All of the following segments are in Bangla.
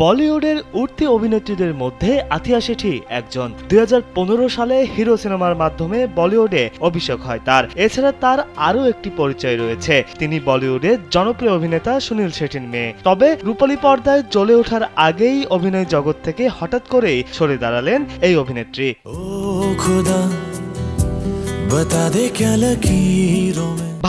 বলিউডের উঠতি অভিনেত্রীদের মধ্যে আথিয়া শেঠি একজন। 2015 সালে হিরো সিনেমার মাধ্যমে বলিউডে অভিষেক হয় তার। এছাড়া তার আরও একটি পরিচয় রয়েছে, তিনি বলিউডের জনপ্রিয় অভিনেতা সুনীল শেঠির মেয়ে। তবে রূপালী পর্দায় জ্বলে ওঠার আগেই অভিনয় জগৎ থেকে হঠাৎ করেই সরে দাঁড়ালেন এই অভিনেত্রী।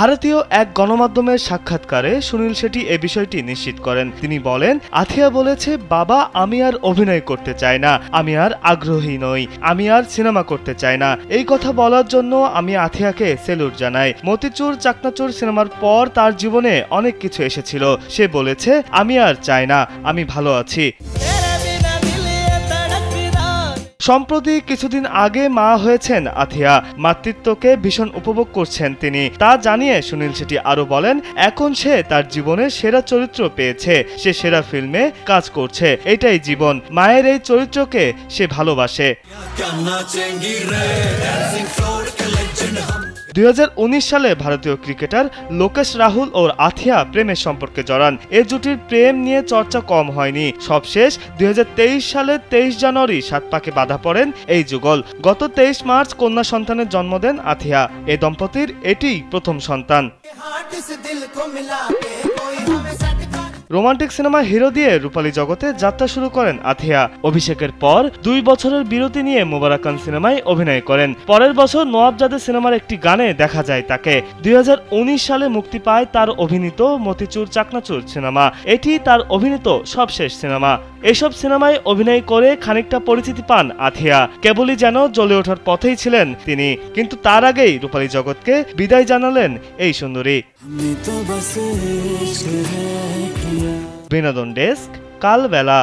ভারতীয় এক গণমাধ্যমের সাক্ষাৎকারে সুনীল শেঠি এ বিষয়টি নিশ্চিত করেন। তিনি বলেন, আথিয়া বলেছে, বাবা আমি আর অভিনয় করতে চাই না, আমি আর আগ্রহী নই, আমি আর সিনেমা করতে চাই না। এই কথা বলার জন্য আমি আথিয়াকে সেলুট জানাই। মতিচুর চাকনাচুর সিনেমার পর তার জীবনে অনেক কিছু এসেছিল। সে বলেছে, আমি আর চাই না, আমি ভালো আছি। সম্প্রতি কিছুদিন আগে মা হয়েছেন আথিয়া। মাতৃত্বকে ভীষণ উপভোগ করছেন তিনি, তা জানিয়ে সুনীল শেঠি আরো বলেন, এখন সে তার জীবনের সেরা চরিত্র পেয়েছে, সে সেরা ফিল্মে কাজ করছে, এটাই জীবন। মায়ের এই চরিত্রকে সে ভালোবাসে। 2019 সালে ভারতীয় ক্রিকেটার লোকেশ রাহুল ও আথিয়া প্রেমের সম্পর্কে জড়ান। এ জুটির প্রেম নিয়ে চর্চা কম হয়নি। সবশেষ 2023 সালের 23 জানুয়ারি 7 পাকে বাধা পড়েন এই যুগল। গত 23 মার্চ কন্যা সন্তানের জন্ম দেন আথিয়া। এ দম্পতির এটিই প্রথম সন্তান। রোমান্টিক সিনেমা হিরো দিয়ে রূপালী জগতে যাত্রা শুরু করেন আথিয়া। অভিষেকের পর 2 বছরের বিরতি নিয়ে মুবারাকান সিনেমায় অভিনয় করেন। পরের বছর নওয়াবজাদে সিনেমার একটি গানে দেখা যায় তাকে। 2019 সালে মুক্তি পায় তার অভিনীত মতিচুর চাকনাচুর সিনেমা। এটি তার অভিনীত সবশেষ সিনেমা। এসব সিনেমায় অভিনয় করে খানিকটা পরিচিতি পান আথিয়া। কেবলই যেন জ্বলে ওঠার পথেই ছিলেন তিনি, কিন্তু তার আগেই রূপালী জগৎকে বিদায় জানালেন এই সুন্দরী। বিনোদন ডেস্ক, কালবেলা।